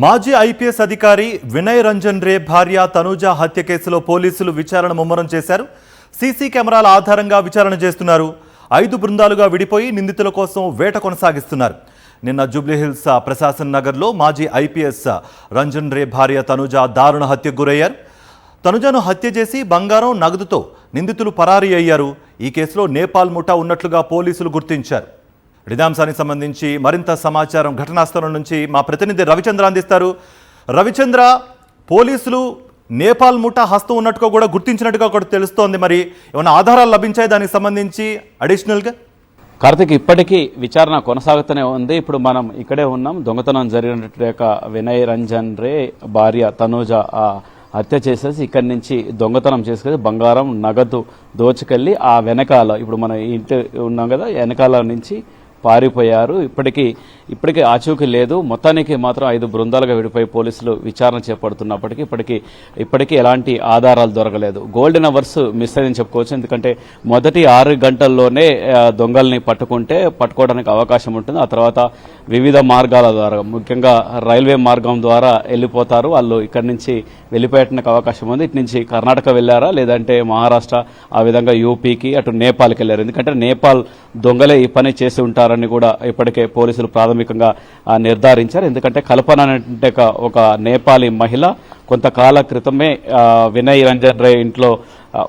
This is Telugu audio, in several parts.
మాజీ ఐపీఎస్ అధికారి వినయ్ రంజన్ రే భార్య తనూజ హత్య కేసులో పోలీసులు విచారణ ముమ్మరం చేశారు. సీసీ కెమెరాల ఆధారంగా విచారణ చేస్తున్నారు. 5 బృందాలుగా విడిపోయి నిందితుల కోసం వేట కొనసాగిస్తున్నారు. నిన్న జూబ్లీహిల్స్ ప్రశాసన్ నగర్లో మాజీ ఐపీఎస్ రంజన్ రే భార్య తనూజ దారుణ హత్యకు గురయ్యారు. తనుజను హత్య చేసి బంగారం నగదుతో నిందితులు పరారీ అయ్యారు. ఈ కేసులో నేపాల్ ముఠా ఉన్నట్లుగా పోలీసులు గుర్తించారు. ఇదాంశానికి సంబంధించి మరింత సమాచారం ఘటనా స్థలం నుంచి మా ప్రతినిధి రవిచంద్ర అందిస్తారు. రవిచంద్ర, పోలీసులు నేపాల్ ముఠా హస్తం ఉన్నట్టుగా కూడా గుర్తించినట్టుగా కూడా తెలుస్తోంది. మరి ఏమైనా ఆధారాలు లభించాయి దానికి సంబంధించి అడిషనల్గా? కార్తిక్, ఇప్పటికీ విచారణ కొనసాగుతూనే ఉంది. ఇప్పుడు మనం ఇక్కడే ఉన్నాం. దొంగతనం జరిగినట్టు వినయ్ రంజన్ రే భార్య తనూజ హత్య చేసేసి ఇక్కడి నుంచి దొంగతనం చేసుకొని బంగారం నగదు దోచుకెళ్లి ఆ వెనకాల, ఇప్పుడు మనం ఇంటి ఉన్నాం కదా, వెనకాల నుంచి పారిపోయారు. ఇప్పటికీ ఆచూకీ లేదు. మొత్తానికి మాత్రం 5 బృందాలుగా విడిపోయి పోలీసులు విచారణ చేపడుతున్నప్పటికీ ఇప్పటికీ ఎలాంటి ఆధారాలు దొరకలేదు. గోల్డెన్ అవర్స్ మిస్ అయిందని చెప్పుకోవచ్చు. ఎందుకంటే మొదటి 6 గంటల్లోనే దొంగల్ని పట్టుకోవడానికి అవకాశం ఉంటుంది. ఆ తర్వాత వివిధ మార్గాల ద్వారా, ముఖ్యంగా రైల్వే మార్గం ద్వారా వెళ్ళిపోతారు. వాళ్ళు ఇక్కడి నుంచి వెళ్ళిపోయడానికి అవకాశం ఉంది. ఇటు నుంచి కర్ణాటక వెళ్లారా, లేదంటే మహారాష్ట్ర, ఆ విధంగా యూపీకి, అటు నేపాల్కి వెళ్లారు. ఎందుకంటే నేపాల్ దొంగలే ఈ పని చేసి ఉంటారని కూడా ఇప్పటికే పోలీసులు ప్రాథమికంగా నిర్ధారించారు. ఎందుకంటే కల్పన అంటే ఒక నేపాలీ మహిళ కొంతకాల క్రితమే వినయ్ రంజన్ రే ఇంట్లో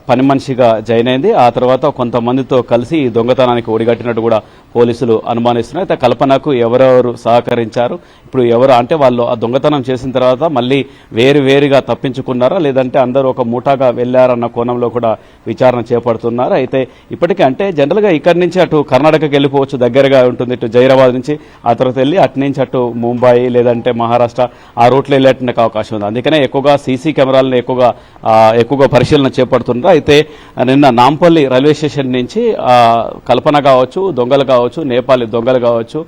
పని మనిషిగా జాయిన్ అయింది. ఆ తర్వాత కొంతమందితో కలిసి ఈ దొంగతనానికి ఒడిగట్టినట్టు కూడా పోలీసులు అనుమానిస్తున్నారు. అయితే కల్పనకు ఎవరెవరు సహకరించారు, ఇప్పుడు ఎవరు అంటే వాళ్ళు ఆ దొంగతనం చేసిన తర్వాత మళ్ళీ వేరుగా తప్పించుకున్నారా, లేదంటే అందరూ ఒక ముఠాగా వెళ్లారన్న కోణంలో కూడా విచారణ చేపడుతున్నారు. అయితే ఇప్పటికే అంటే జనరల్గా ఇక్కడి నుంచి అటు కర్ణాటకకి వెళ్ళిపోవచ్చు, దగ్గరగా ఉంటుంది. ఇటు జైరాబాద్ నుంచి ఆ తర్వాత వెళ్ళి అటు నుంచి అటు ముంబై లేదంటే మహారాష్ట్ర ఆ రూట్లో వెళ్ళేటువంటి అవకాశం ఉంది. అందుకనే ఎక్కువగా సీసీ కెమెరాలను ఎక్కువగా పరిశీలన చేపడుతున్నారు. అయితే నిన్న నాంపల్లి రైల్వే స్టేషన్ నుంచి కల్పన కావచ్చు, దొంగలు కావచ్చు, నేపాలీ దొంగలు కావచ్చు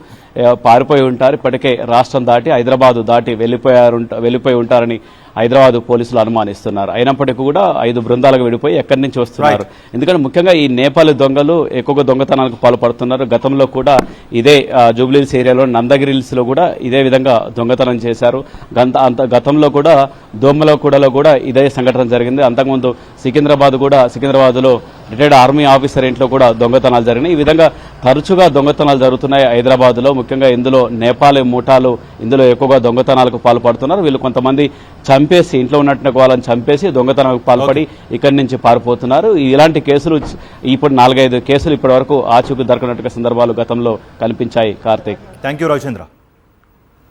పారిపోయి ఉంటారు. ఇప్పటికే రాష్ట్రం దాటి హైదరాబాద్ దాటి వెళ్ళిపోయి ఉంటారని హైదరాబాద్ పోలీసులు అనుమానిస్తున్నారు. అయినప్పటికీ కూడా 5 బృందాలకు విడిపోయి ఎక్కడి నుంచి వస్తున్నారు. ఎందుకంటే ముఖ్యంగా ఈ నేపాలీ దొంగలు ఎక్కువగా దొంగతనాలకు పాల్పడుతున్నారు. గతంలో కూడా ఇదే జూబ్లీహిల్స్ ఏరియాలో నందగిరి హిల్స్ లో కూడా ఇదే విధంగా దొంగతనం చేశారు. గతంలో కూడా దోమలగూడలో కూడా ఇదే సంఘటన జరిగింది. అంతకుముందు సికింద్రాబాద్ లో రిటైర్డ్ ఆర్మీ ఆఫీసర్ ఇంట్లో కూడా దొంగతనాలు జరిగినాయి. ఈ విధంగా తరచుగా దొంగతనాలు జరుగుతున్నాయి హైదరాబాద్ లో. ముఖ్యంగా ఇందులో నేపాలీ ముఠాలు ఇందులో ఎక్కువగా దొంగతనాలకు పాల్పడుతున్నారు. వీళ్ళు కొంతమంది చంపేసి, ఇంట్లో ఉన్నట్టు వాళ్ళని చంపేసి దొంగతనాలకు పాల్పడి ఇక్కడి నుంచి పారిపోతున్నారు. ఇలాంటి కేసులు ఇప్పుడు 4-5 కేసులు ఇప్పటి వరకు ఆచూకీ దొరకనట్టుగా సందర్భాలు గతంలో కనిపించాయి. Karthik, thank you Ravichandra.